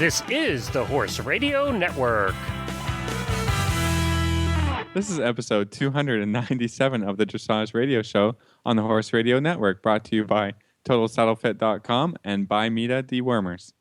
This is the Horse Radio Network. This is episode 297 of the Dressage Radio Show on the Horse Radio Network, brought to you by TotalSaddleFit.com and by Mita Dewormers.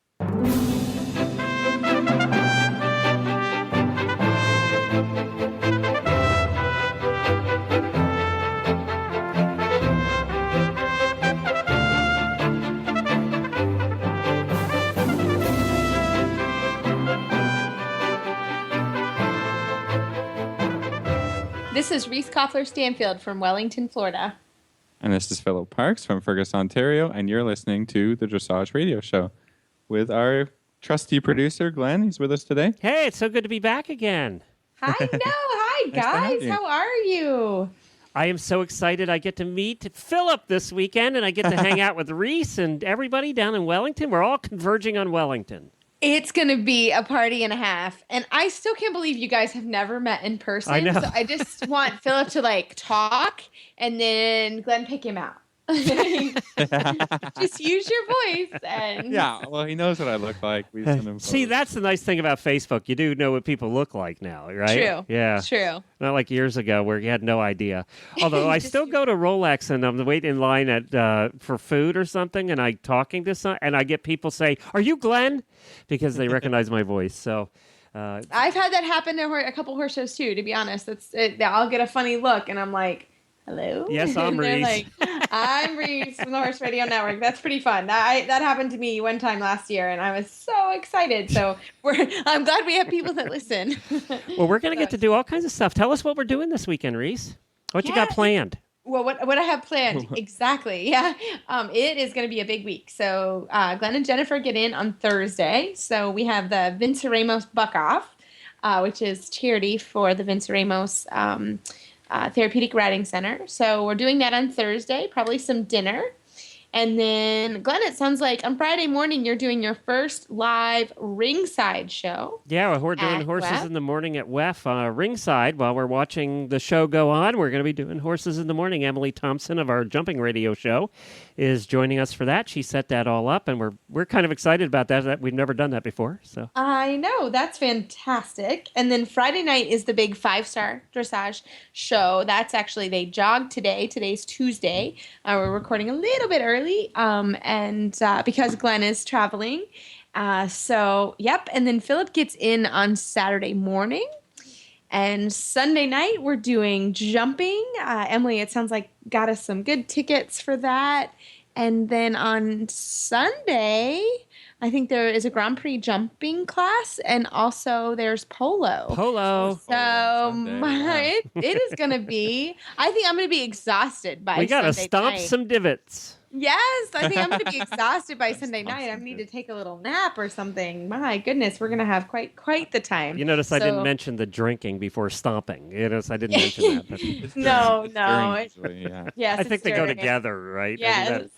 This is Reese Koffler-Stanfield from Wellington, Florida. And this is Philip Parks from Fergus, Ontario, and you're listening to the Dressage Radio Show with our trusty producer, Glenn. He's with us today. Hey, it's so good to be back again. Hi guys. How are you? I am so excited I get to meet Philip this weekend, and I get to hang out with Reese and everybody down in Wellington. We're all converging on Wellington. It's going to be a party and a half. And I still can't believe you guys have never met in person. I know. So I just want Philip to talk and then Glenn pick him out. Just use your voice. And Yeah, well, he knows what I look like. We send him See, photos. that's the nice thing about Facebook. You do know what people look like now, right? True. Yeah. True. Not like years ago where you had no idea. Although I still go to Rolex and I'm waiting in line at for food or something, and I'm talking to some, and I get people say, "Are you Glenn?" Because they recognize my voice. So I've had that happen to a couple horse shows too, to be honest. I'll get a funny look and I'm like, hello? Yes, I'm And they're Reese. like, I'm Reese from the Horse Radio Network. That's pretty fun. That happened to me one time last year, and I was so excited. So I'm glad we have people that listen. well, we're going to get to do all kinds of stuff. Tell us what we're doing this weekend, Reese. What you got planned? Well, what I have planned, exactly, yeah. It is going to be a big week. So Glenn and Jennifer get in on Thursday. So we have the Vince Ramos Buck Off, which is charity for the Vince Ramos Therapeutic Riding Center. So we're doing that on Thursday, probably some dinner. And then, Glenn, it sounds like on Friday morning you're doing your first live ringside show. Yeah, well, we're doing At Horses WEF? in the Morning at WEF ringside while we're watching the show go on. We're going to be doing Horses in the Morning. Emily Thompson of our Jumping Radio show is joining us for that. She set that all up, and we're kind of excited about that. We've never done that before. So I know. That's fantastic. And then Friday night is the big 5-star dressage show. That's actually, they jogged today. Today's Tuesday. We're recording a little bit early because Glenn is traveling. Yep. And then Philip gets in on Saturday morning. And Sunday night, we're doing jumping. Emily, it sounds like, got us some good tickets for that. And then on Sunday, I think there is a Grand Prix jumping class, and also there's polo. Polo. So Sunday, it is going to be, I think I'm going to be exhausted by we got to Sunday stomp night. some divots. Yes, I think I'm going to be exhausted by Sunday night. I need to take a little nap or something. My goodness, we're going to have quite the time. You notice I So- didn't mention the drinking before stomping. You notice I didn't mention that. But It's No, during- no, it's during usually, yeah. Yes, I think they go during. together, right? Yes. Isn't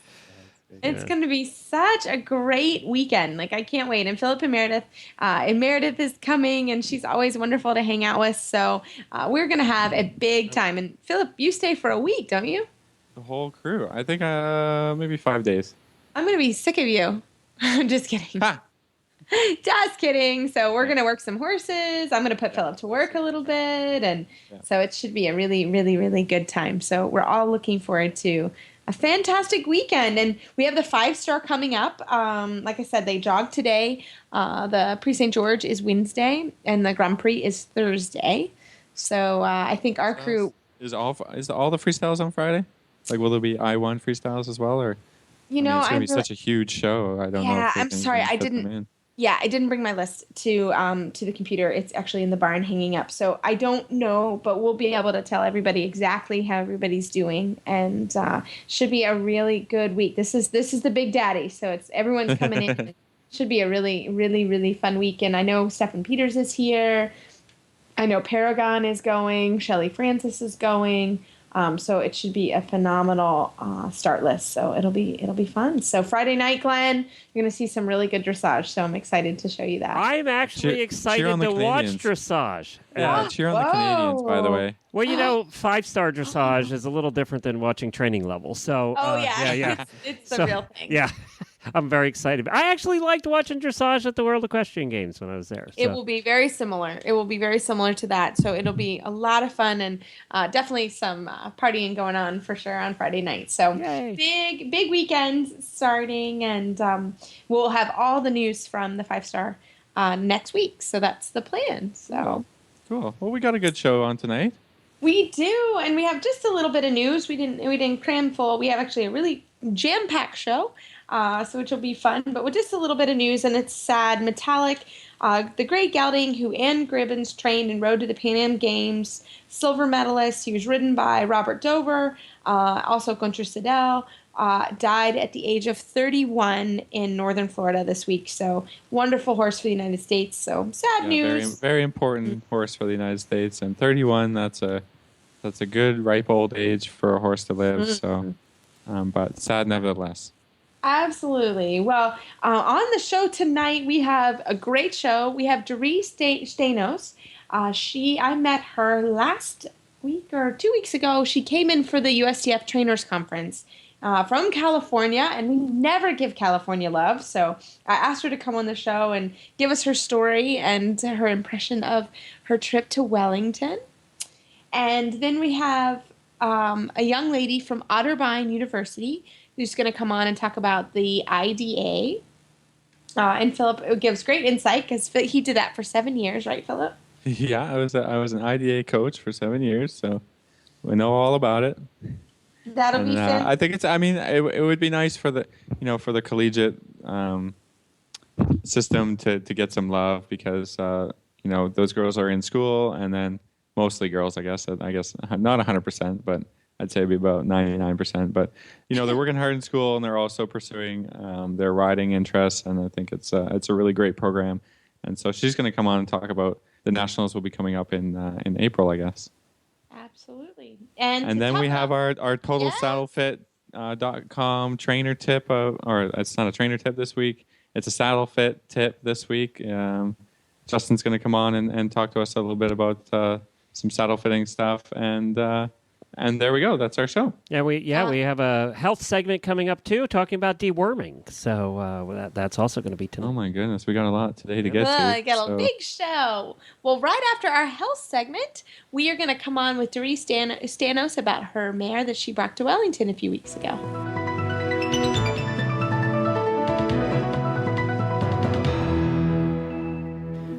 that- It's going to be such a great weekend. I can't wait. And Philip and Meredith is coming, and she's always wonderful to hang out with. So we're going to have a big time. And Philip, you stay for a week, don't you? The whole crew. I think maybe 5 days. I'm going to be sick of you. I'm just kidding. Ha! Just kidding. So we're going to work some horses. I'm going to put Philip to work a little bit. And so it should be a really, really, really good time. So we're all looking forward to a fantastic weekend. And we have the 5-star coming up. Like I said, they jogged today. The Prix St. George is Wednesday, and the Grand Prix is Thursday. So I think our crew... Is all the freestyles on Friday? Will there be I-1 freestyles as well? Or You know, it's going to be really- such a huge show. I don't know. Yeah, if they I'm can sorry, even I fit them didn't- in. Yeah, I didn't bring my list to the computer. It's actually in the barn hanging up. So I don't know, but we'll be able to tell everybody exactly how everybody's doing, and should be a really good week. This is the big daddy, so everyone's coming in. Should be a really, really, really fun week. And I know Stephen Peters is here. I know Paragon is going. Shelley Francis is going. So it should be a phenomenal start list. So it'll be fun. So Friday night, Glenn, you're going to see some really good dressage. So I'm excited to show you that. I'm actually Cheer excited on the to watch Canadians. dressage. Yeah, cheer on the Canadians, by the Whoa. way. Well, 5-star dressage is a little different than watching training level. So, Oh yeah. it's the So, real thing. Yeah. I'm very excited. I actually liked watching dressage at the World Equestrian Games when I was there. It will be very similar. It will be very similar to that. So it'll be a lot of fun and definitely some partying going on for sure on Friday night. So Yay. big weekend starting, and we'll have all the news from the 5-star next week. So that's the plan. So Cool. Well, we got a good show on tonight. we do, and we have just a little bit of news. We didn't cram full. We have actually a really jam-packed show. So which will be fun, but with just a little bit of news, and it's sad. Metallic, the great gelding who Anne Gribbons trained and rode to the Pan Am Games, silver medalist. He was ridden by Robert Dover, also Gunter Sedell, died at the age of 31 in northern Florida this week. So wonderful horse for the United States. So sad news. Very, very important horse for the United States, and 31. That's a good ripe old age for a horse to live. So, but sad nevertheless. Absolutely. Well, on the show tonight, we have a great show. We have Stergios. I met her last week or 2 weeks ago. She came in for the USDF Trainers Conference from California, and we never give California love. So I asked her to come on the show and give us her story and her impression of her trip to Wellington. And then we have a young lady from Otterbein University who's going to come on and talk about the IDA. And Philip gives great insight because he did that for 7 years, right, Philip? Yeah, I was an IDA coach for 7 years, so we know all about it. That'll be fun. I think it would be nice for the collegiate system to get some love because those girls are in school, and then mostly girls, I guess not 100%, but I'd say it'd be about 99%. But they're working hard in school, and they're also pursuing their riding interests, and I think it's a really great program. And so she's going to come on and talk about the nationals will be coming up in April, I guess. Absolutely. And then we have our totalsaddlefit.com trainer tip, or it's not a trainer tip this week. It's a saddle fit tip this week. Justin's going to come on and talk to us a little bit about some saddle fitting stuff, and there we go. That's our show. Yeah, we have a health segment coming up too, talking about deworming. So that's also going to be tonight. Oh my goodness, we got a lot today to get to. I got a big show. Well, right after our health segment, we are going to come on with Doris Stanos about her mare that she brought to Wellington a few weeks ago.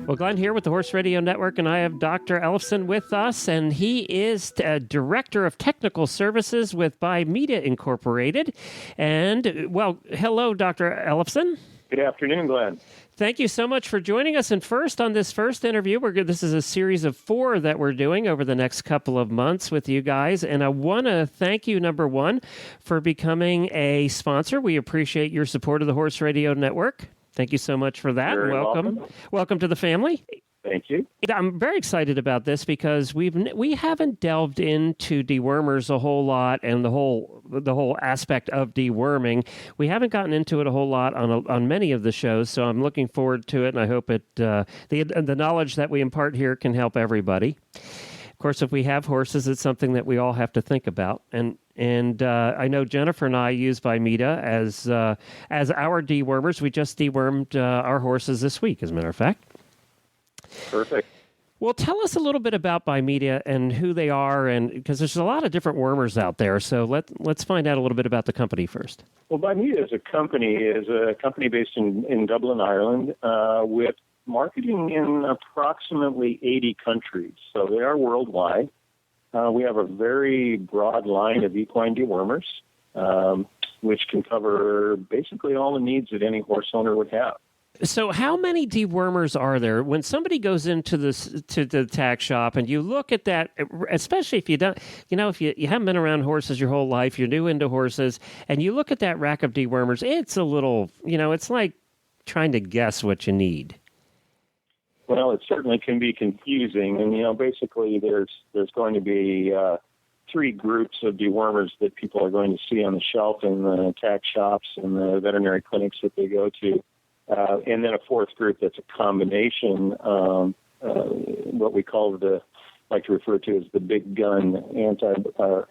Well, Glenn here with the Horse Radio Network, and I have Dr. Ellefson with us, and he is Director of Technical Services with By Media Incorporated. And, well, hello, Dr. Ellefson. Good afternoon, Glenn. Thank you so much for joining us. And first, on this first interview, this is a series of 4 that we're doing over the next couple of months with you guys. And I want to thank you, number one, for becoming a sponsor. We appreciate your support of the Horse Radio Network. Thank you so much for that. Very welcome. Welcome to the family. Thank you. I'm very excited about this because we haven't delved into dewormers a whole lot and the whole aspect of deworming. We haven't gotten into it a whole lot on many of the shows, so I'm looking forward to it, and I hope the knowledge that we impart here can help everybody. Of course, if we have horses, it's something that we all have to think about. And I know Jennifer and I use Bimeda as our dewormers. We just dewormed our horses this week, as a matter of fact. Perfect. Well, tell us a little bit about Bimeda and who they are, and because there's a lot of different wormers out there. So let's find out a little bit about the company first. Well, Bimeda is a company based in Dublin, Ireland, with marketing in approximately 80 countries. So they are worldwide. We have a very broad line of equine dewormers, which can cover basically all the needs that any horse owner would have. So how many dewormers are there? When somebody goes into the tack shop and you look at that, especially if you don't, if you haven't been around horses your whole life, you're new into horses, and you look at that rack of dewormers, it's a little, it's like trying to guess what you need. Well, it certainly can be confusing, and basically there's going to be 3 groups of dewormers that people are going to see on the shelf in the tack shops and the veterinary clinics that they go to, and then a 4th group that's a combination, what we like to refer to as the big gun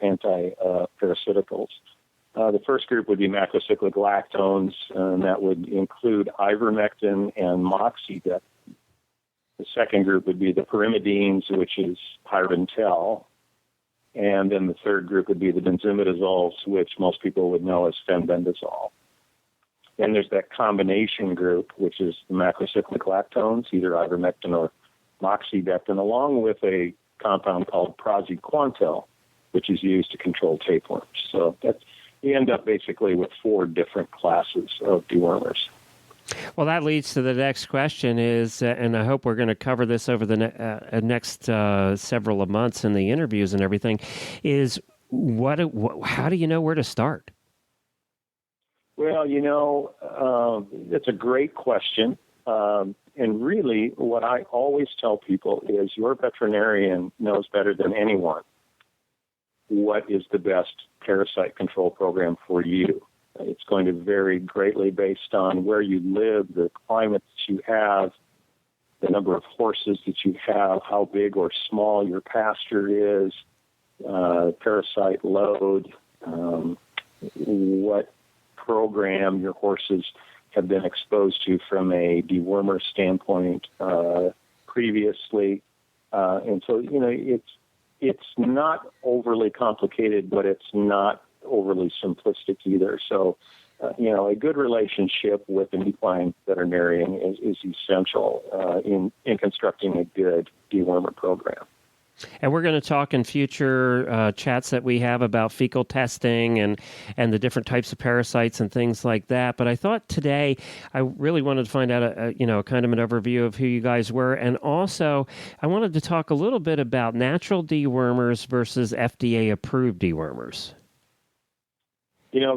anti-parasiticals. The first group would be macrocyclic lactones, and that would include ivermectin and moxidectin. The second group would be the pyrimidines, which is pyridentel. And then the third group would be the benzimidazoles, which most people would know as fenbendazole. Then there's that combination group, which is the macrocyclic lactones, either ivermectin or moxidectin, along with a compound called praziquantel, which is used to control tapeworms. So you end up basically with 4 different classes of dewormers. Well, that leads to the next question is, and I hope we're going to cover this over the next several of months in the interviews and everything, is how do you know where to start? Well, it's a great question. And really, what I always tell people is your veterinarian knows better than anyone what is the best parasite control program for you. It's going to vary greatly based on where you live, the climate that you have, the number of horses that you have, how big or small your pasture is, parasite load, what program your horses have been exposed to from a dewormer standpoint previously. And so, it's not overly complicated, but it's not overly simplistic either. So, a good relationship with an equine veterinarian is essential in constructing a good dewormer program. And we're going to talk in future chats that we have about fecal testing and the different types of parasites and things like that. But I thought today I really wanted to find out kind of an overview of who you guys were, and also I wanted to talk a little bit about natural dewormers versus FDA approved dewormers.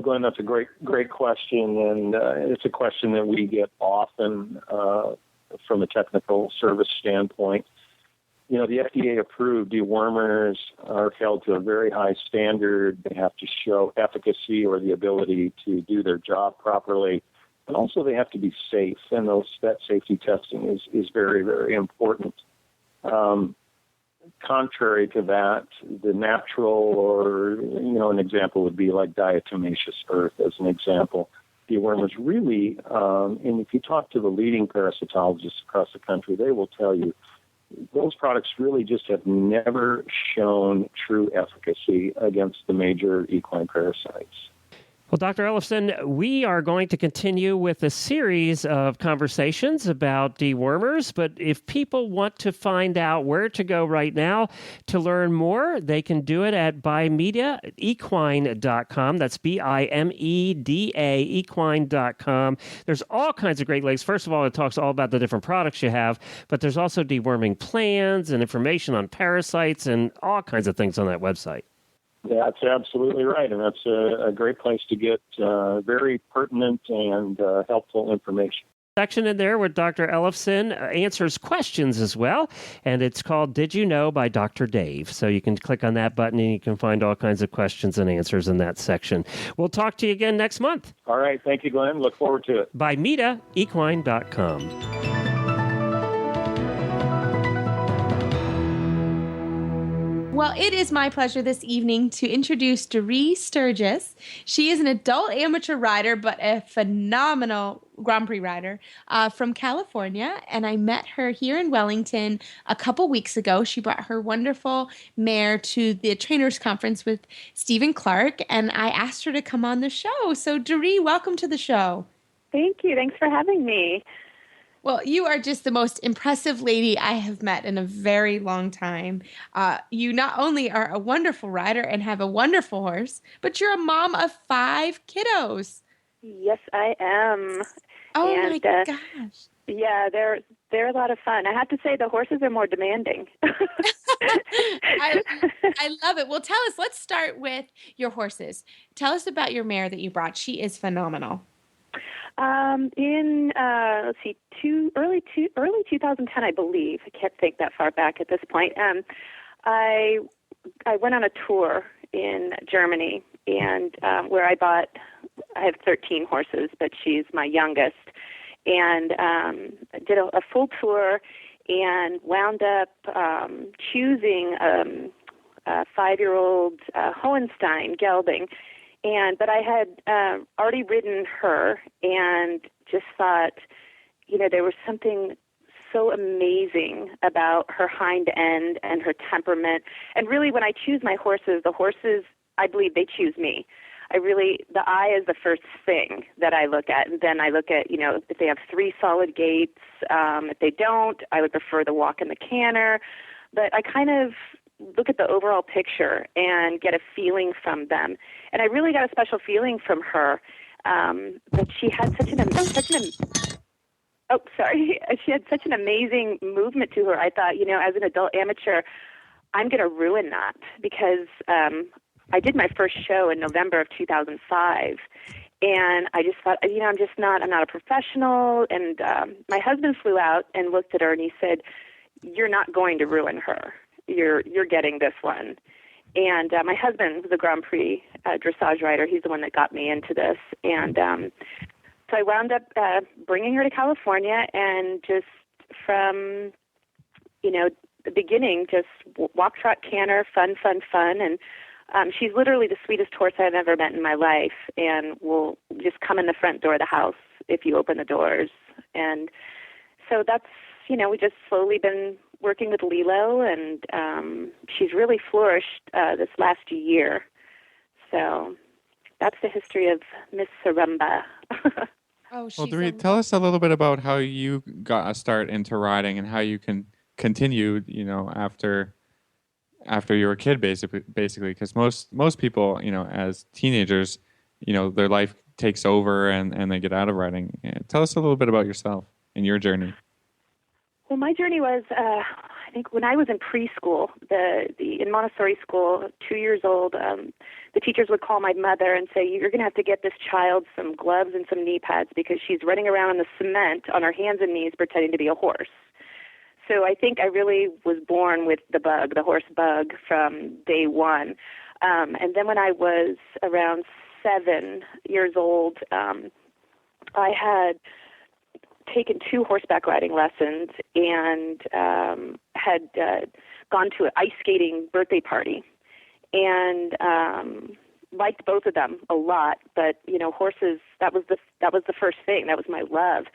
Glenn, that's a great question, and it's a question that we get often from a technical service standpoint. The FDA-approved dewormers are held to a very high standard. They have to show efficacy or the ability to do their job properly, and also they have to be safe, and that safety testing is very, very important. Contrary to that, the natural, or, an example would be like diatomaceous earth as an example. Dewormers really, and if you talk to the leading parasitologists across the country, they will tell you those products really just have never shown true efficacy against the major equine parasites. Well, Dr. Ellefson, we are going to continue with a series of conversations about dewormers, but if people want to find out where to go right now to learn more, they can do it at bimedaequine.com. That's BIMEDA, equine.com. There's all kinds of great links. First of all, it talks all about the different products you have, but there's also deworming plans and information on parasites and all kinds of things on that website. That's absolutely right, and that's a great place to get very pertinent and helpful information. Section in there where Dr. Ellefson answers questions as well, and it's called Did You Know by Dr. Dave. So you can click on that button and you can find all kinds of questions and answers in that section. We'll talk to you again next month. All right, thank you, Glenn. Look forward to it. bimedaequine.com. Well, it is my pleasure this evening to introduce Stergios. She is an adult amateur rider, but a phenomenal Grand Prix rider from California. And I met her here in Wellington a couple weeks ago. She brought her wonderful mare to the trainers conference with Stephen Clark, and I asked her to come on the show. So, Doree, welcome to the show. Thank you. Thanks for having me. Well, you are just the most impressive lady I have met in a very long time. You not only are a wonderful rider and have a wonderful horse, but you're a mom of 5 kiddos. Yes, I am. Oh, my gosh. Yeah, they're a lot of fun. I have to say the horses are more demanding. I love it. Well, tell us, let's start with your horses. Tell us about your mare that you brought. She is phenomenal. In early 2010, I believe. I can't think that far back at this point. I went on a tour in Germany, and where I have 13 horses, but she's my youngest, and did a full tour, and wound up choosing a 5-year-old Hohenstein gelding. But I had already ridden her and just thought, there was something so amazing about her hind end and her temperament. And really, when I choose my horses, the horses, I believe they choose me. The eye is the first thing that I look at. And then I look at, if they have 3 solid gaits. If they don't, I would prefer the walk and the canter. But I kind of look at the overall picture and get a feeling from them. And I really got a special feeling from her. But she had she had such an amazing movement to her. I thought, as an adult amateur, I'm going to ruin that because I did my first show in November of 2005. And I just thought, I'm not a professional. And my husband flew out and looked at her and he said, "You're not going to ruin her. You're getting this one." And my husband was a Grand Prix dressage rider. He's the one that got me into this. And so I wound up bringing her to California, and just from, the beginning, just walk, trot, canter, fun. And she's literally the sweetest horse I've ever met in my life, and will just come in the front door of the house if you open the doors. And so that's, we just slowly been working with Lilo, and she's really flourished this last year. So that's the history of Miss Sarumba. Oh, she's Well, Dorit, tell us a little bit about how you got a start into riding and how you can continue, after you were a kid, basically, because most people, as teenagers, their life takes over and they get out of riding. Tell us a little bit about yourself and your journey. Well, my journey was, I think when I was in preschool, in Montessori school, 2 years old, the teachers would call my mother and say, "You're going to have to get this child some gloves and some knee pads because she's running around on the cement on her hands and knees pretending to be a horse." So I think I really was born with the horse bug from day one. And then when I was around 7 years old, I had taken 2 horseback riding lessons and had gone to an ice skating birthday party, and liked both of them a lot. But horses, that was the first thing. That was my love.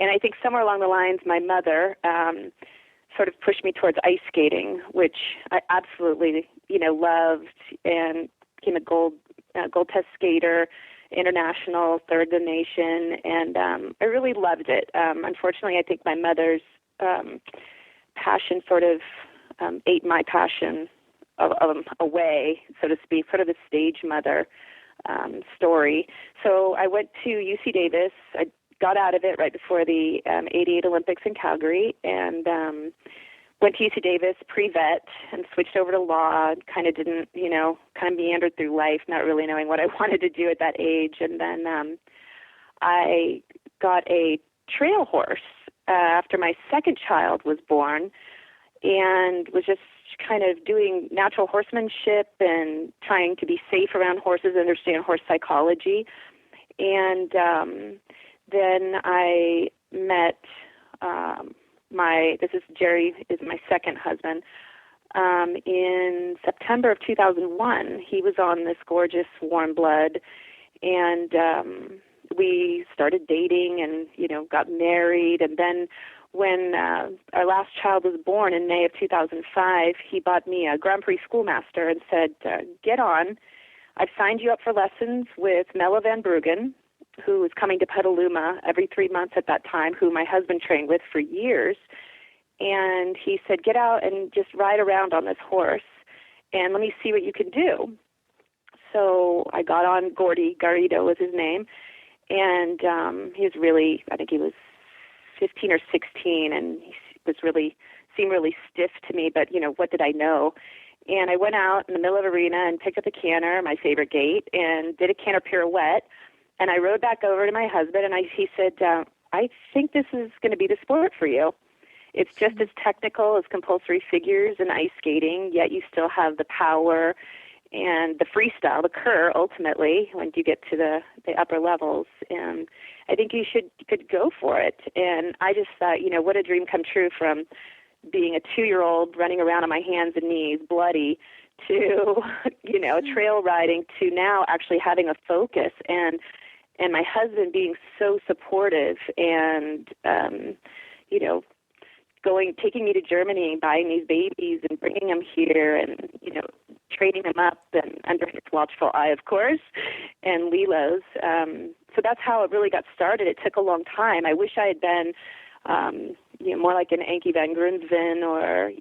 And I think somewhere along the lines, my mother sort of pushed me towards ice skating, which I absolutely loved, and became a gold test skater, international, third the nation, and I really loved it. Unfortunately, I think my mother's passion sort of ate my passion away, so to speak, sort of a stage mother story. So I went to UC Davis. I got out of it right before the 88 Olympics in Calgary, and went to UC Davis pre-vet and switched over to law. Kind of didn't, kind of meandered through life, not really knowing what I wanted to do at that age. And then I got a trail horse after my second child was born, and was just kind of doing natural horsemanship and trying to be safe around horses, understand horse psychology. And then I met Jerry is my second husband. In September of 2001, he was on this gorgeous warm blood, and we started dating and, got married. And then when our last child was born in May of 2005, he bought me a Grand Prix Schoolmaster and said, "Get on. I've signed you up for lessons with Mella Van Bruggen, who was coming to Petaluma every 3 months at that time, who my husband trained with for years." And he said, "Get out and just ride around on this horse, and let me see what you can do." So I got on Gordy. Garrido was his name. And he was really, I think he was 15 or 16, and he seemed really stiff to me, but, what did I know? And I went out in the middle of the arena and picked up a canter, my favorite gait, and did a canter pirouette. And I rode back over to my husband, and he said, "I think this is going to be the sport for you. It's just as technical as compulsory figures and ice skating, yet you still have the power and the freestyle, the cur, ultimately, when you get to the upper levels. And I think you could go for it." And I just thought, what a dream come true, from being a 2-year-old running around on my hands and knees, bloody, to, trail riding to now actually having a focus and my husband being so supportive and, taking me to Germany and buying these babies and bringing them here and, training them up and under his watchful eye, of course, and Lilo's. So that's how it really got started. It took a long time. I wish I had been, more like an Ankie van Grunsven or,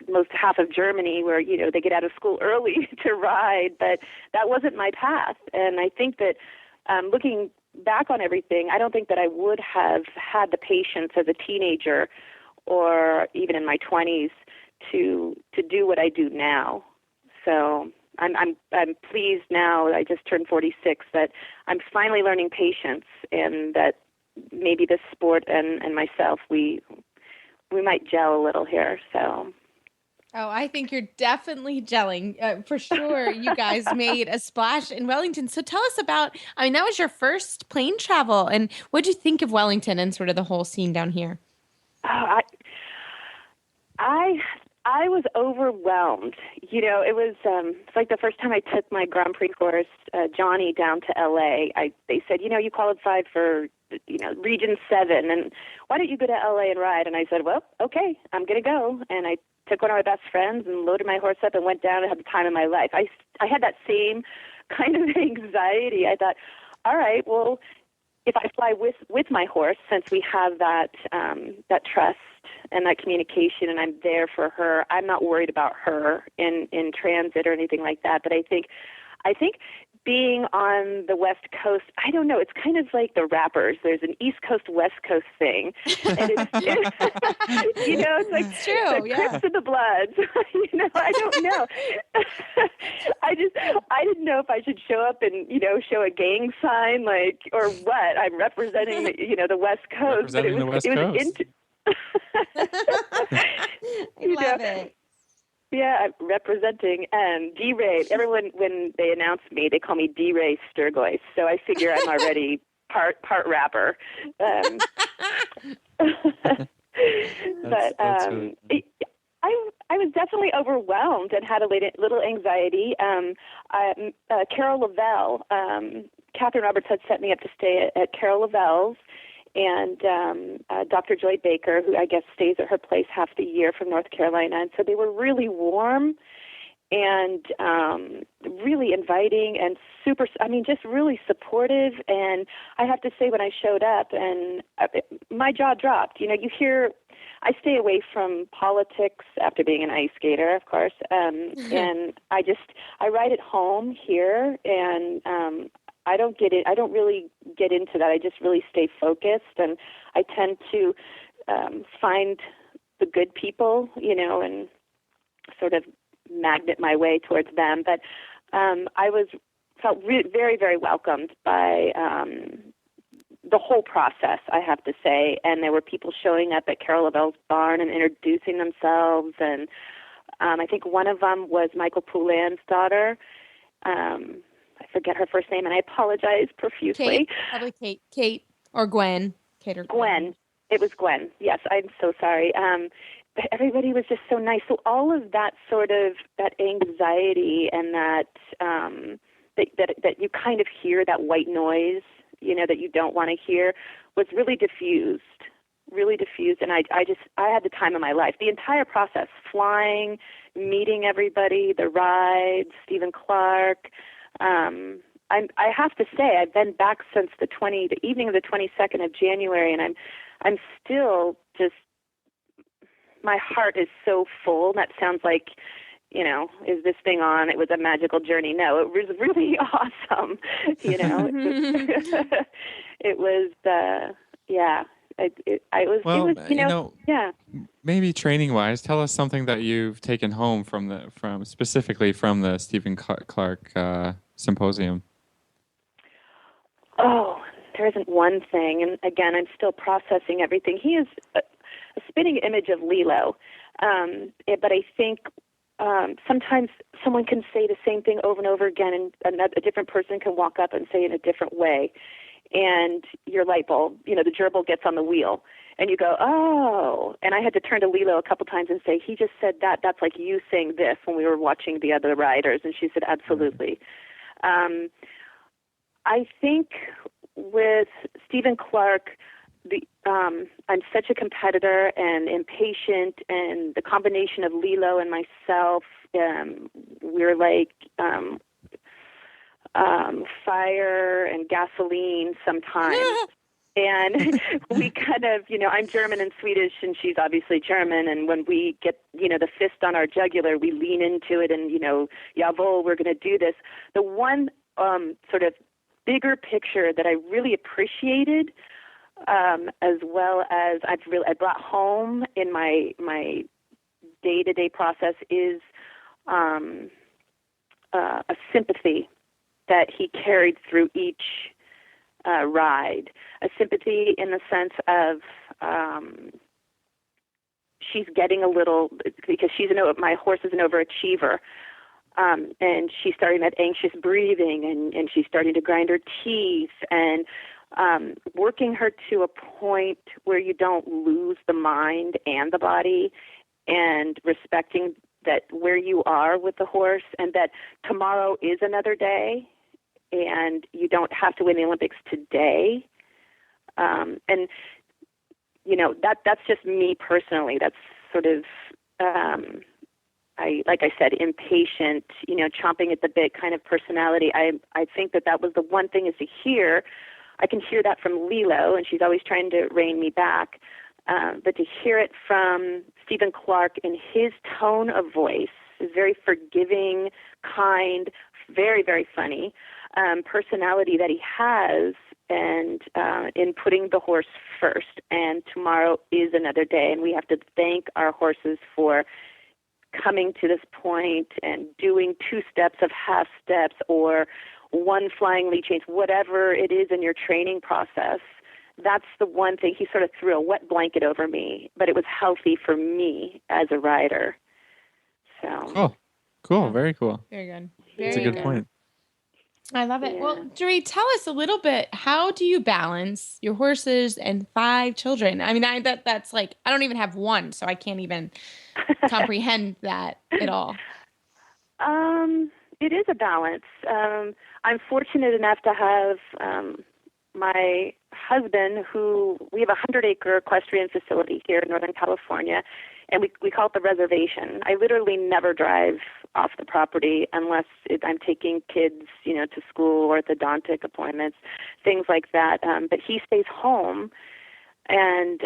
most half of Germany where, they get out of school early to ride, but that wasn't my path. And I think that looking back on everything, I don't think that I would have had the patience as a teenager or even in my 20s to do what I do now. So I'm pleased now. I just turned 46 that I'm finally learning patience, and that maybe this sport and myself we might gel a little here. So. Oh, I think you're definitely gelling. For sure, you guys made a splash in Wellington. So tell us about, that was your first plane travel. And what did you think of Wellington and sort of the whole scene down here? Oh, I was overwhelmed. It was it's like the first time I took my Grand Prix horse, Johnny, down to L.A. They said, you qualified for, Region 7, and why don't you go to L.A. and ride? And I said, well, okay, I'm going to go. And I took one of my best friends and loaded my horse up and went down and had the time of my life. I had that same kind of anxiety. I thought, all right, well, if I fly with my horse, since we have that trust and that communication, and I'm there for her, I'm not worried about her in transit or anything like that. But I think being on the West Coast, I don't know, it's kind of like the rappers. There's an East Coast, West Coast thing. And it's it's like it's true, the yeah. Crips and the Bloods. I don't know. I didn't know if I should show up and, show a gang sign, or what. I'm representing, the West Coast. Representing the West Coast. I love it. Yeah, I'm representing D-Ray. Everyone, when they announce me, they call me D-Ray Stergios. So I figure I'm already part rapper. But I was definitely overwhelmed and had a little anxiety. Carol Lavelle, Catherine Roberts had set me up to stay at Carol Lavelle's. And Dr. Joy Baker, who I guess stays at her place half the year from North Carolina. And so they were really warm and really inviting and just really supportive. And I have to say, when I showed up, and my jaw dropped. You hear, I stay away from politics after being an ice skater, of course. And I ride at home here, and I don't really get into that. I just really stay focused, and I tend to find the good people, and sort of magnet my way towards them. But I felt very, very welcomed by the whole process, I have to say. And there were people showing up at Carol Lavelle's barn and introducing themselves. And I think one of them was Michael Poulin's daughter. I forget her first name, and I apologize profusely. Kate, probably Kate or Gwen. Kate or Gwen. It was Gwen. Yes, I'm so sorry. But everybody was just so nice. So all of that sort of that anxiety and that you kind of hear, that white noise, that you don't want to hear, was really diffused. And I had the time of my life. The entire process, flying, meeting everybody, the ride, Stephen Clark. I have to say, I've been back since the evening of the 22nd of January, and I'm still just, my heart is so full. That sounds like, is this thing on? It was a magical journey. No, it was really awesome. It was, yeah. Yeah. Maybe training wise, tell us something that you've taken home specifically from the Stephen Clark symposium. Oh, there isn't one thing. And again, I'm still processing everything. He is a spitting image of Lilo. But I think sometimes someone can say the same thing over and over again, and a different person can walk up and say it in a different way. And your light bulb, the gerbil gets on the wheel. And you go, oh. And I had to turn to Lilo a couple times and say, he just said that. That's like you saying this when we were watching the other riders. And she said, absolutely. I think with Stephen Clark, I'm such a competitor and impatient, and the combination of Lilo and myself, we're like fire and gasoline sometimes. And we kind of, I'm German and Swedish, and she's obviously German. And when we get, the fist on our jugular, we lean into it and, jawohl, we're going to do this. The one sort of bigger picture that I really appreciated, as well as I brought home in my day-to-day process, is a sympathy that he carried through each ride. A sympathy in the sense of she's getting a little, because my horse is an overachiever, and she's starting that anxious breathing, and she's starting to grind her teeth, and working her to a point where you don't lose the mind and the body, and respecting that where you are with the horse, and that tomorrow is another day, and you don't have to win the Olympics today. And that's just me personally. That's sort of, like I said, impatient, chomping at the bit kind of personality. I think that was the one thing, is to hear. I can hear that from Lilo, and she's always trying to rein me back. But to hear it from Stephen Clark in his tone of voice, his very forgiving, kind, very, very funny personality that he has, and in putting the horse first. And tomorrow is another day, and we have to thank our horses for coming to this point and doing 2 steps of half steps or 1 flying lead change, whatever it is in your training process. That's the one thing. He sort of threw a wet blanket over me, but it was healthy for me as a rider. So Cool. Very cool. Very good. That's a good point. I love it. Yeah. Well, Doree, tell us a little bit. How do you balance your horses and 5 children? I mean, that's like, I don't even have one, so I can't even comprehend that at all. It is a balance. I'm fortunate enough to have my husband, we have a 100-acre equestrian facility here in Northern California, and we call it the reservation. I literally never drive off the property unless I'm taking kids, to school, orthodontic appointments, things like that. But he stays home and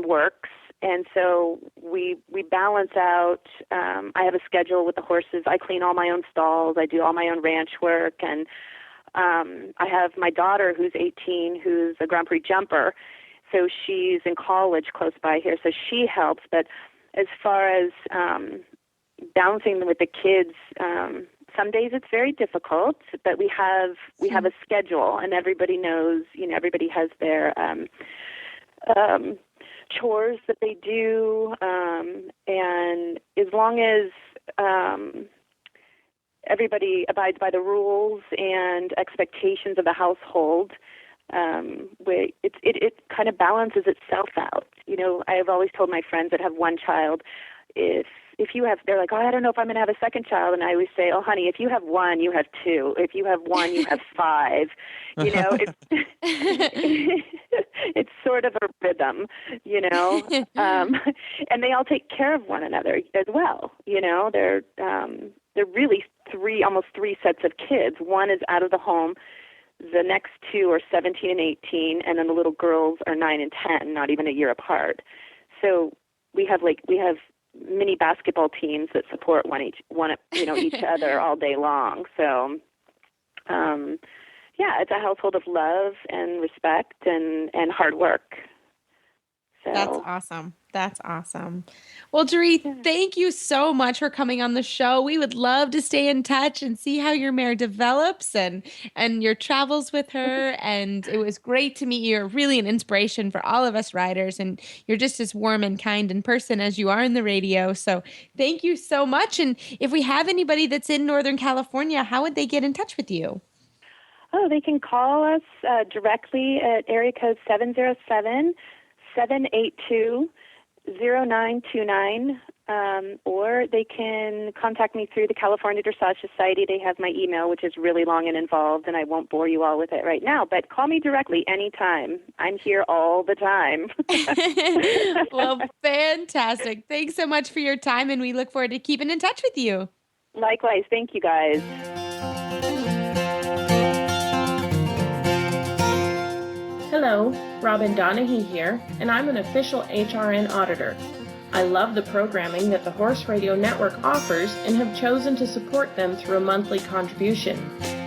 works. And so we balance out. I have a schedule with the horses. I clean all my own stalls. I do all my own ranch work. And I have my daughter, who's 18, who's a Grand Prix jumper. So she's in college close by here. So she helps. But as far as balancing with the kids, some days it's very difficult. But we have a schedule, and everybody knows. Everybody has their chores that they do, and as long as everybody abides by the rules and expectations of the household, it kind of balances itself out. I've always told my friends that have one child, if you have, they're like, oh, I don't know if I'm going to have a second child. And I always say, oh, honey, if you have one, you have 2. If you have one, you have 5. It's sort of a rhythm, and they all take care of one another as well. They're really almost 3 sets of kids. One is out of the home. The next 2 are 17 and 18, and then the little girls are 9 and 10, not even a year apart. So we have mini basketball teams that support each other all day long. So, it's a household of love and respect and hard work. So. That's awesome. Well, Doree, thank you so much for coming on the show. We would love to stay in touch and see how your mare develops and your travels with her. And it was great to meet you. You're really an inspiration for all of us riders. And you're just as warm and kind in person as you are in the radio. So thank you so much. And if we have anybody that's in Northern California, how would they get in touch with you? Oh, they can call us directly at area code 782-0929, or they can contact me through the California Dressage Society. They have my email, which is really long and involved, and I won't bore you all with it right now, but call me directly anytime. I'm here all the time. Well, fantastic. Thanks so much for your time, and we look forward to keeping in touch with you. Likewise. Thank you, guys. Hello, Robin Donahue here, and I'm an official HRN auditor. I love the programming that the Horse Radio Network offers and have chosen to support them through a monthly contribution.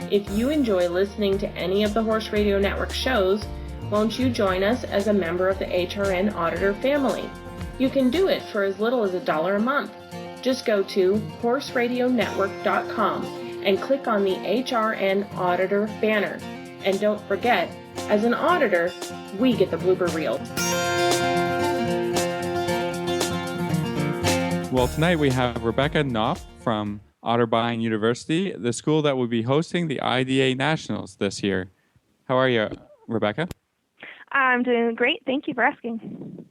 If you enjoy listening to any of the Horse Radio Network shows, won't you join us as a member of the HRN Auditor family? You can do it for as little as $1 a month. Just go to horseradionetwork.com and click on the HRN Auditor banner. And don't forget, as an auditor, we get the blooper reel. Well, tonight we have Rebecca Knopf from Otterbein University, the school that will be hosting the IDA Nationals this year. How are you, Rebecca? I'm doing great. Thank you for asking.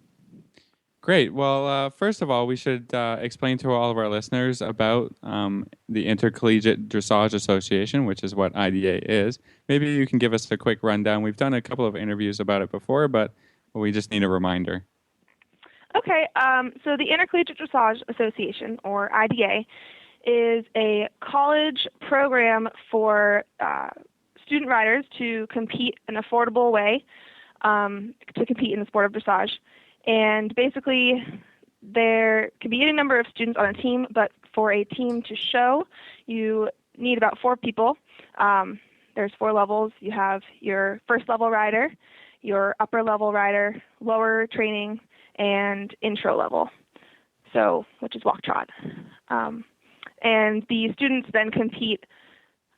Great. Well, first of all, we should explain to all of our listeners about the Intercollegiate Dressage Association, which is what IDA is. Maybe you can give us a quick rundown. We've done a couple of interviews about it before, but we just need a reminder. Okay. So the Intercollegiate Dressage Association, or IDA, is a college program for student riders to compete in an affordable way, to compete in the sport of dressage. And basically, there can be any number of students on a team, but for a team to show, you need about 4 people. There's 4 levels. You have your first level rider, your upper level rider, lower training, and intro level, so which is walk trot. And the students then compete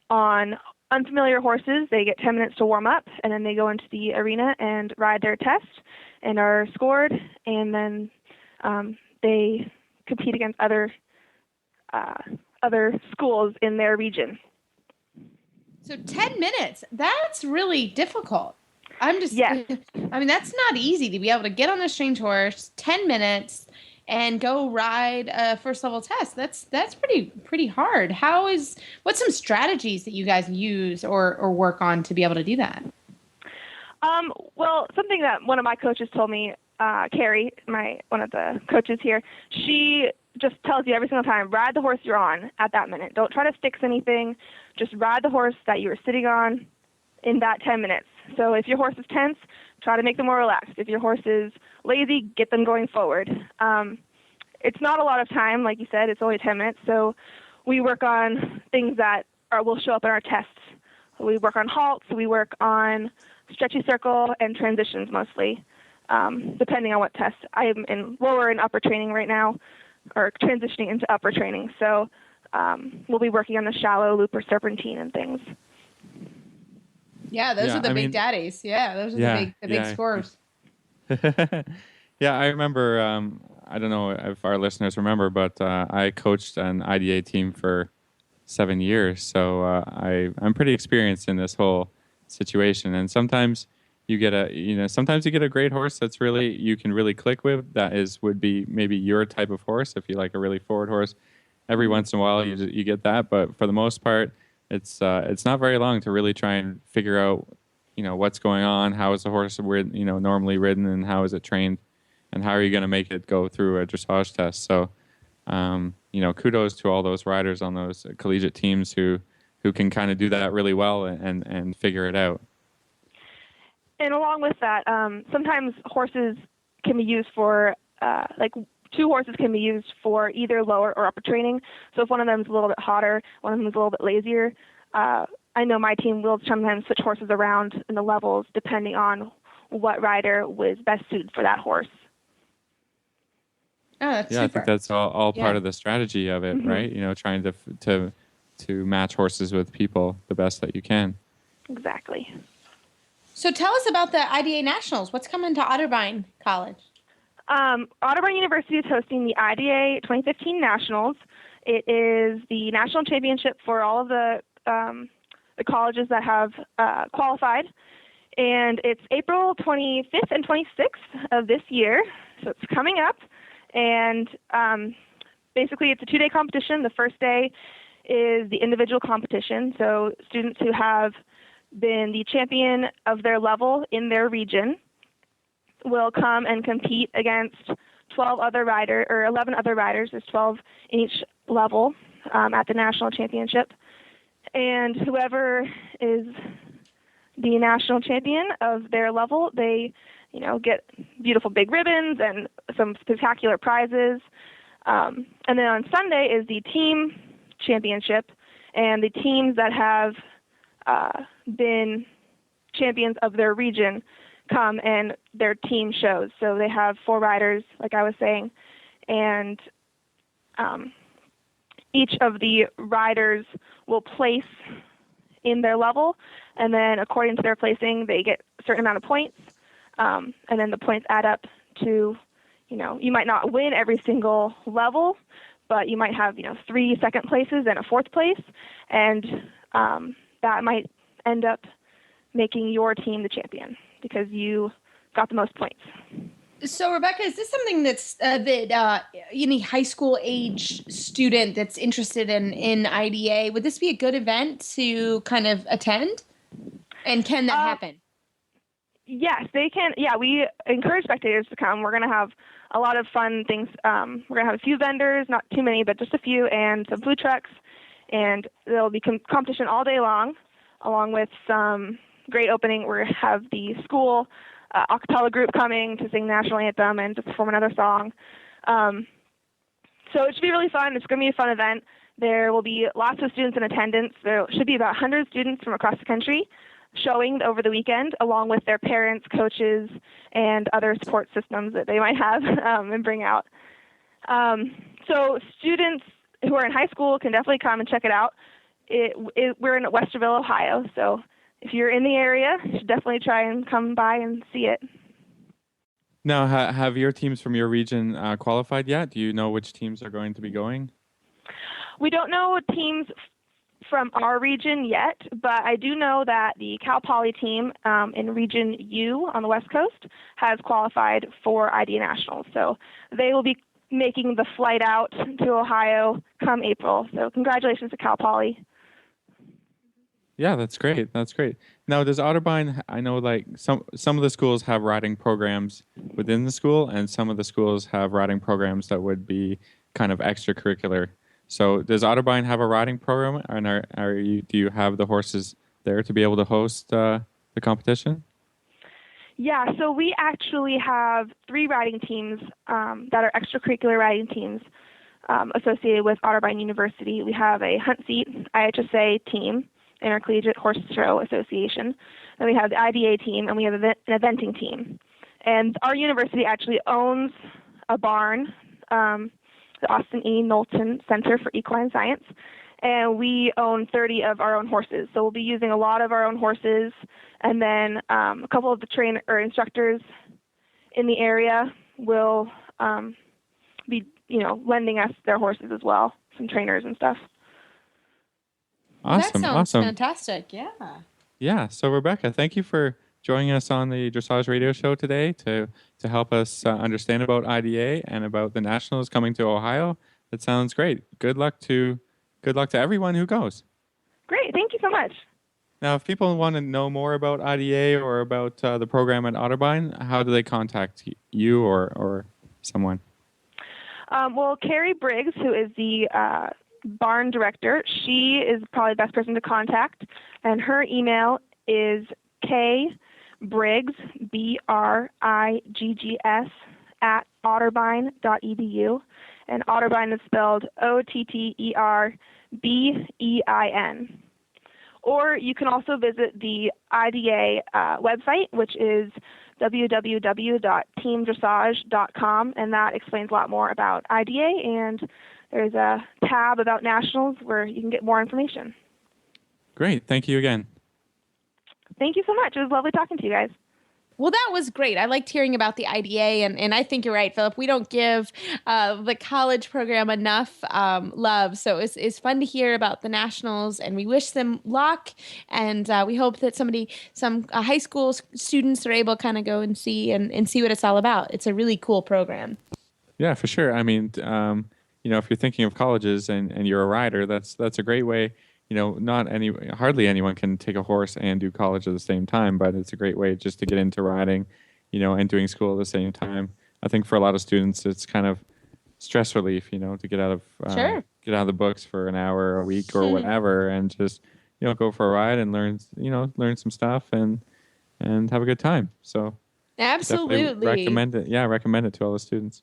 on unfamiliar horses. They get 10 minutes to warm up, and then they go into the arena and ride their test and are scored, and then they compete against other schools in their region. So 10 minutes, that's really difficult. Yes. I mean, that's not easy to be able to get on a strange horse, 10 minutes, and go ride a first level test. That's pretty hard. What's some strategies that you guys use or work on to be able to do that? Well, something that one of my coaches told me, Carrie, one of the coaches here, she just tells you every single time, ride the horse you're on at that minute. Don't try to fix anything. Just ride the horse that you were sitting on in that 10 minutes. So if your horse is tense, try to make them more relaxed. If your horse is lazy, get them going forward. It's not a lot of time, like you said. It's only 10 minutes. So we work on things that will show up in our tests. We work on halts. We work on stretchy circle and transitions mostly, depending on what test. I am in lower and upper training right now, or transitioning into upper training. So we'll be working on the shallow loop or serpentine and things. Yeah, those are the big daddies. Yeah, those are the big scores. Yeah, I remember, I don't know if our listeners remember, but I coached an IDA team for 7 years. So I'm pretty experienced in this whole situation. And sometimes you get a great horse that's you can really click with. Would be maybe your type of horse. If you like a really forward horse, every once in a while you get that. But for the most part, it's not very long to really try and figure out, what's going on. How is the horse normally ridden, and how is it trained, and how are you going to make it go through a dressage test? So, kudos to all those riders on those collegiate teams who can kind of do that really well and figure it out. And along with that, sometimes horses can be used for, 2 horses can be used for either lower or upper training. So if one of them is a little bit hotter, one of them is a little bit lazier, I know my team will sometimes switch horses around in the levels depending on what rider was best suited for that horse. Oh, that's super. I think that's all part of the strategy of it, Mm-hmm. right? Trying to match horses with people the best that you can. Exactly. So tell us about the IDA Nationals. What's coming to Otterbein College? Otterbein University is hosting the IDA 2015 Nationals. It is the national championship for all of the colleges that have qualified. And it's April 25th and 26th of this year, so it's coming up. And basically, it's a 2-day competition. The first day is the individual competition, so students who have been the champion of their level in their region will come and compete against 11 other riders. There's 12 in each level at the national championship. And whoever is the national champion of their level, they, get beautiful big ribbons and some spectacular prizes. And then on Sunday is the team championship, and the teams that have been champions of their region come and their team shows. So they have 4 riders, like I was saying, and each of the riders will place in their level, and then according to their placing, they get a certain amount of points, and then the points add up to, you might not win every single level, but you might have, 3 second places and a 4th place, and that might end up making your team the champion because you got the most points. So, Rebecca, is this something that's any high school age student that's interested in IDA, would this be a good event to kind of attend? And can that happen? Yes, they can. Yeah, we encourage spectators to come. We're going to have a lot of fun things. We're going to have a few vendors, not too many, but just a few, and some food trucks. And there'll be competition all day long, along with some great opening. We're going to have the school a cappella group coming to sing the national anthem and to perform another song. So it should be really fun. It's going to be a fun event. There will be lots of students in attendance. There should be about 100 students from across the country showing over the weekend, along with their parents, coaches, and other support systems that they might have and bring out. So students who are in high school can definitely come and check it out. We're in Westerville, Ohio, so if you're in the area, you should definitely try and come by and see it. Now, have your teams from your region qualified yet? Do you know which teams are going to be going? We don't know teams from our region yet, but I do know that the Cal Poly team in Region U on the West Coast has qualified for IDA Nationals. So they will be making the flight out to Ohio come April. So congratulations to Cal Poly. Yeah, that's great. That's great. Now, does Otterbein, I know like some of the schools have riding programs within the school, and some of the schools have riding programs that would be kind of extracurricular. So does Otterbein have a riding program, and do you have the horses there to be able to host the competition? Yeah, so we actually have 3 riding teams that are extracurricular riding teams associated with Otterbein University. We have a hunt seat IHSA team, Intercollegiate Horse Show Association, and we have the IDA team, and we have an eventing team. And our university actually owns a barn, the Austin E. Knowlton Center for Equine Science, and we own 30 of our own horses. So we'll be using a lot of our own horses, and then a couple of the instructors in the area will be, lending us their horses as well, some trainers and stuff. Awesome. That sounds fantastic. Yeah. Yeah. So, Rebecca, thank you for joining us on the Dressage Radio Show today to help us understand about IDA and about the Nationals coming to Ohio. That sounds great. Good luck to everyone who goes. Great. Thank you so much. Now, if people want to know more about IDA or about the program at Otterbein, how do they contact you or someone? Well, Carrie Briggs, who is the barn director, she is probably the best person to contact, and her email is kbriggs, BRIGGS, @otterbein.edu, and Otterbein is spelled OTTERBEIN. Or you can also visit the IDA website, which is www.teamdressage.com, and that explains a lot more about IDA, and there's a tab about nationals where you can get more information. Great. Thank you again. Thank you so much. It was lovely talking to you guys. Well, that was great. I liked hearing about the IDA, and I think you're right, Philip. We don't give the college program enough love, so it's fun to hear about the nationals, and we wish them luck, and we hope that some high school students are able to kind of go and see what it's all about. It's a really cool program. Yeah, for sure. I mean, if you're thinking of colleges and you're a rider, that's a great way. Hardly anyone can take a horse and do college at the same time, but it's a great way just to get into riding, and doing school at the same time. I think for a lot of students, it's kind of stress relief, to get out of the books for an hour a week or whatever, and just go for a ride and learn some stuff and have a good time. So absolutely recommend it. Yeah, recommend it to all the students.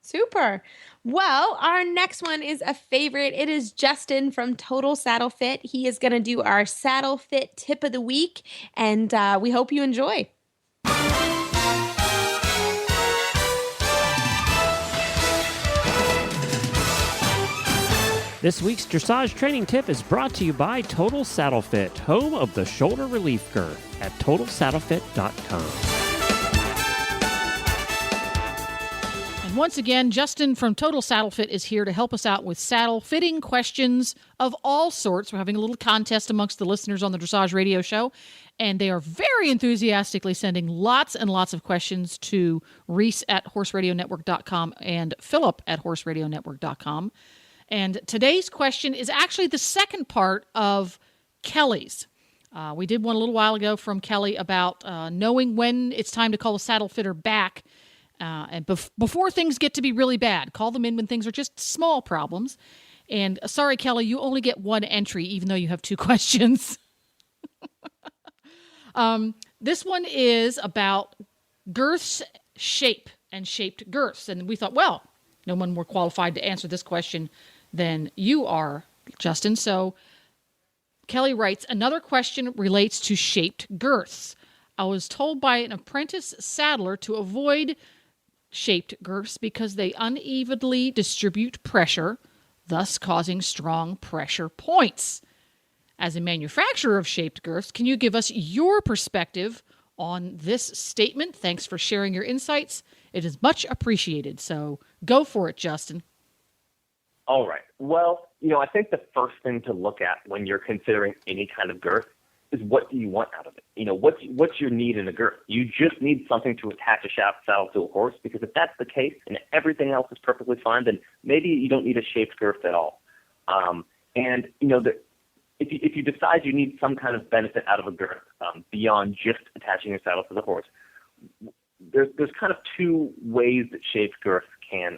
Super. Well, our next one is a favorite. It is Justin from Total Saddle Fit. He is going to do our Saddle Fit tip of the week, and we hope you enjoy. This week's dressage training tip is brought to you by Total Saddle Fit, home of the shoulder relief girth at TotalSaddleFit.com. Once again, Justin from Total Saddle Fit is here to help us out with saddle fitting questions of all sorts. We're having a little contest amongst the listeners on the Dressage Radio Show, and they are very enthusiastically sending lots and lots of questions to Reese at horseradionetwork.com and Philip at horseradionetwork.com. And today's question is actually the second part of Kelly's. We did one a little while ago from Kelly about knowing when it's time to call a saddle fitter back. And before things get to be really bad, call them in when things are just small problems. And sorry, Kelly, you only get one entry, even though you have two questions. This one is about girths shape and shaped girths. And we thought, well, no one more qualified to answer this question than you are, Justin. So Kelly writes, another question relates to shaped girths. I was told by an apprentice saddler to avoid shaped girths because they unevenly distribute pressure, thus causing strong pressure points. As a manufacturer of shaped girths, can you give us your perspective on this statement? Thanks for sharing your insights. It is much appreciated. So go for it, Justin. All right. Well, I think the first thing to look at when you're considering any kind of girth is what do you want out of it? What's your need in a girth? You just need something to attach a shaft saddle to a horse, because if that's the case and everything else is perfectly fine, then maybe you don't need a shaped girth at all. If you decide you need some kind of benefit out of a girth beyond just attaching your saddle to the horse, there's kind of two ways that shaped girths can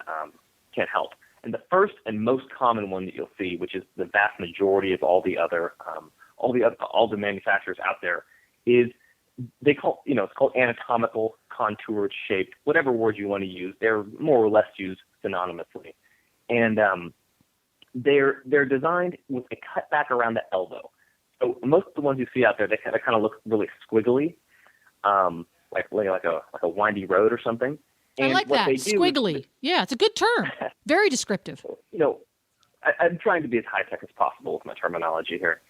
help. And the first and most common one that you'll see, which is the vast majority of all the manufacturers out there, is it's called anatomical, contoured, shaped, whatever word you want to use. They're more or less used synonymously, and they're designed with a cutback around the elbow. So most of the ones you see out there, they kind of look really squiggly, like a windy road or something. And I like that. Squiggly. Yeah, it's a good term. Very descriptive. I'm trying to be as high-tech as possible with my terminology here.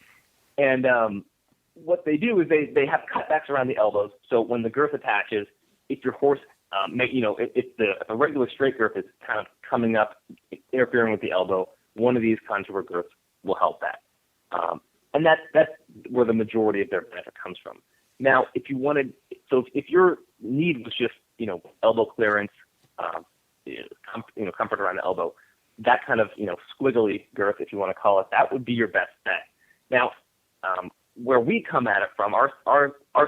And what they do is they have cutbacks around the elbows. So when the girth attaches, if your horse, if a regular straight girth is kind of coming up, interfering with the elbow, one of these contour girths will help that. And that's where the majority of their benefit comes from. Now, if your need was just elbow clearance, comfort around the elbow, that kind of squiggly girth, if you want to call it, that would be your best bet. Now, where we come at it from, our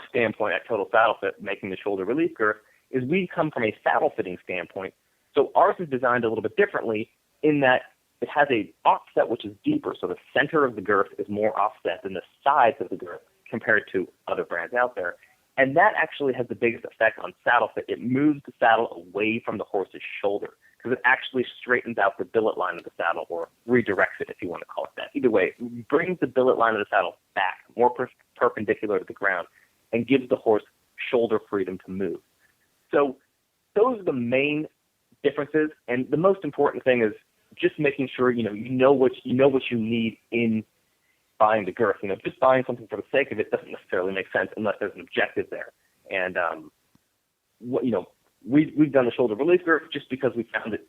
standpoint at Total Saddle Fit, making the shoulder relief girth, is we come from a saddle fitting standpoint. So ours is designed a little bit differently in that it has a offset which is deeper. So the center of the girth is more offset than the sides of the girth compared to other brands out there. And that actually has the biggest effect on saddle fit. It moves the saddle away from the horse's shoulder because it actually straightens out the billet line of the saddle, or redirects it if you want to call it that. Either way, it brings the billet line of the saddle back more perpendicular to the ground and gives the horse shoulder freedom to move. So those are the main differences. And the most important thing is just making sure you know what you need in buying the girth. Just buying something for the sake of it doesn't necessarily make sense unless there's an objective there. And we've done the shoulder relief girth just because we found that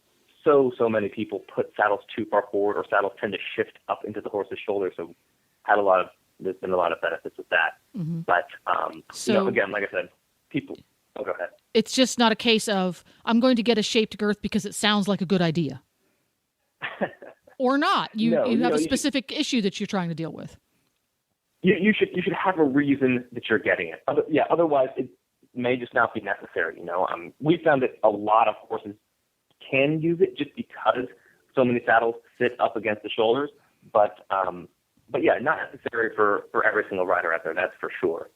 so many people put saddles too far forward, or saddles tend to shift up into the horse's shoulder. So there's been a lot of benefits with that. Mm-hmm. But So again, like I said, people. Oh, go ahead. it's just not a case of I'm going to get a shaped girth because it sounds like a good idea, or not. You have a specific issue that you're trying to deal with. You should have a reason that you're getting it. Otherwise it may just not be necessary. We found that a lot of horses can use it just because so many saddles sit up against the shoulders. But yeah, not necessary for every single rider out there. That's for sure.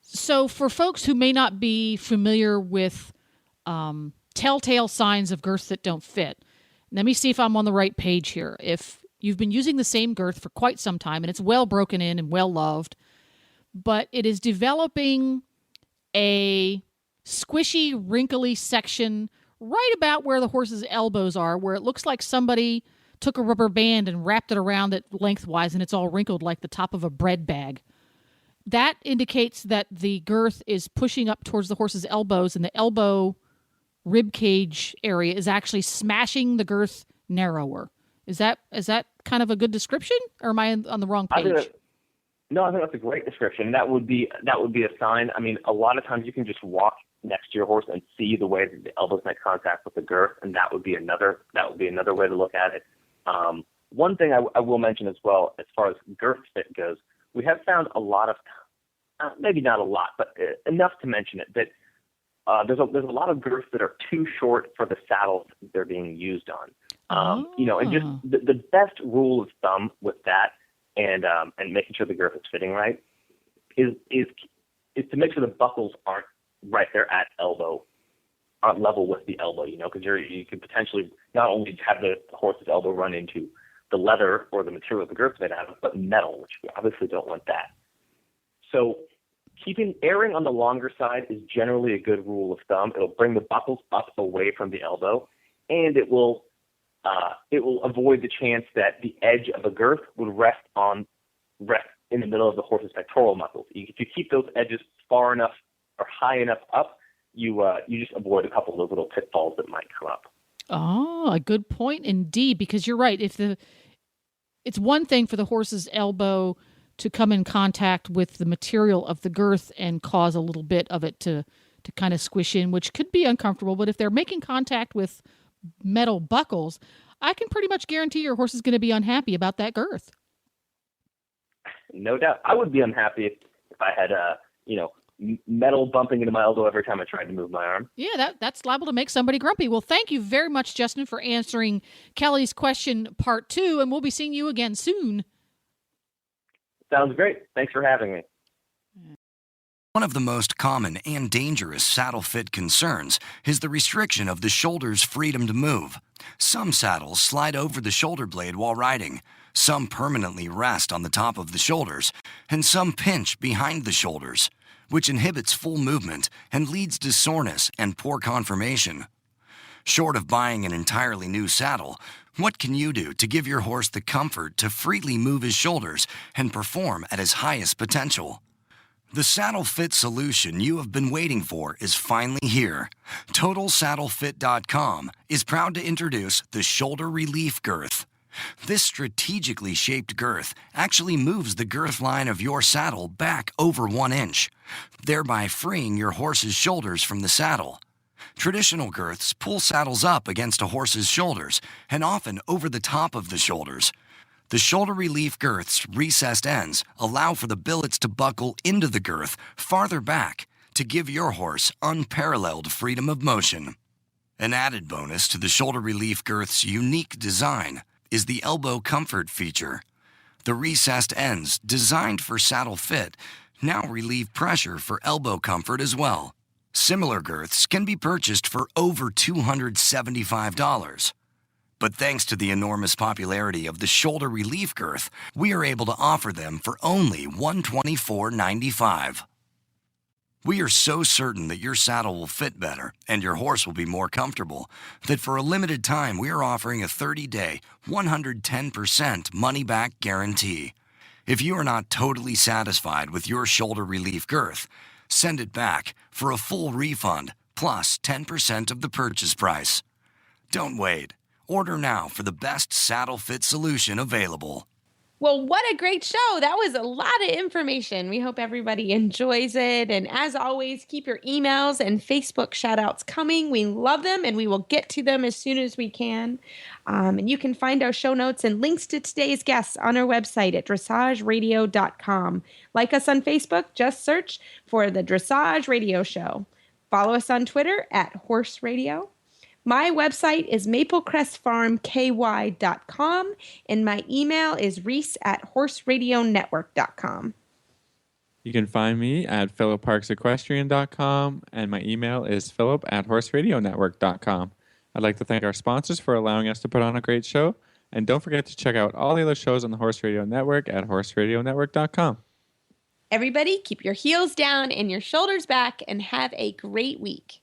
So for folks who may not be familiar with telltale signs of girths that don't fit, let me see if I'm on the right page here. If you've been using the same girth for quite some time and it's well broken in and well loved, but it is developing a squishy, wrinkly section right about where the horse's elbows are, where it looks like somebody took a rubber band and wrapped it around it lengthwise and it's all wrinkled like the top of a bread bag. That indicates that the girth is pushing up towards the horse's elbows, and the elbow rib cage area is actually smashing the girth narrower. Is that kind of a good description, or am I on the wrong page? I think that's a great description. That would be a sign. I mean, a lot of times you can just walk next to your horse and see the way that the elbows make contact with the girth, and that would be another way to look at it. One thing I will mention as well, as far as girth fit goes, we have found a lot of, maybe not a lot, but enough to mention it, that there's a lot of girths that are too short for the saddles they're being used on. And just the best rule of thumb with that, and making sure the girth is fitting right, is to make sure the buckles aren't right there at elbow, aren't level with the elbow. Because you could potentially not only have the horse's elbow run into the leather or the material the girth's made out of, but metal, which we obviously don't want that. So erring on the longer side is generally a good rule of thumb. It'll bring the buckles up away from the elbow, and it will avoid the chance that the edge of a girth would rest in the middle of the horse's pectoral muscles. If you keep those edges far enough or high enough up, you just avoid a couple of those little pitfalls that might come up. Oh, a good point indeed, because you're right. It's one thing for the horse's elbow to come in contact with the material of the girth and cause a little bit of it to kind of squish in, which could be uncomfortable. But if they're making contact with metal buckles, I can pretty much guarantee your horse is going to be unhappy about that girth. No doubt. I would be unhappy if I had metal bumping into my elbow every time I tried to move my arm. Yeah, that's liable to make somebody grumpy. Well, thank you very much, Justin, for answering Kelly's question part 2, and we'll be seeing you again soon. Sounds great. Thanks for having me. One of the most common and dangerous saddle fit concerns is the restriction of the shoulder's freedom to move. Some saddles slide over the shoulder blade while riding, some permanently rest on the top of the shoulders, and some pinch behind the shoulders, which inhibits full movement and leads to soreness and poor conformation. Short of buying an entirely new saddle, what can you do to give your horse the comfort to freely move his shoulders and perform at his highest potential? The saddle fit solution you have been waiting for is finally here. TotalSaddleFit.com is proud to introduce the Shoulder Relief Girth. This strategically shaped girth actually moves the girth line of your saddle back over 1 inch, thereby freeing your horse's shoulders from the saddle. Traditional girths pull saddles up against a horse's shoulders and often over the top of the shoulders. The Shoulder Relief Girth's recessed ends allow for the billets to buckle into the girth farther back to give your horse unparalleled freedom of motion. An added bonus to the Shoulder Relief Girth's unique design is the elbow comfort feature. The recessed ends, designed for saddle fit, now relieve pressure for elbow comfort as well. Similar girths can be purchased for over $275. But thanks to the enormous popularity of the Shoulder Relief Girth, we are able to offer them for only $124.95. We are so certain that your saddle will fit better and your horse will be more comfortable that for a limited time we are offering a 30-day, 110% money-back guarantee. If you are not totally satisfied with your Shoulder Relief Girth, Send it back for a full refund plus 10% of the purchase price. Don't wait. Order now for the best saddle fit solution available. Well, what a great show. That was a lot of information. We hope everybody enjoys it. And as always, keep your emails and Facebook shout outs coming. We love them and we will get to them as soon as we can. And you can find our show notes and links to today's guests on our website at dressageradio.com. Like us on Facebook, just search for the Dressage Radio Show. Follow us on Twitter at Horse Radio. My website is maplecrestfarmky.com, and my email is reese@horseradionetwork.com. You can find me at philipparksequestrian.com, and my email is philip@horseradionetwork.com. I'd like to thank our sponsors for allowing us to put on a great show, and don't forget to check out all the other shows on the Horse Radio Network at horseradionetwork.com. Everybody, keep your heels down and your shoulders back, and have a great week.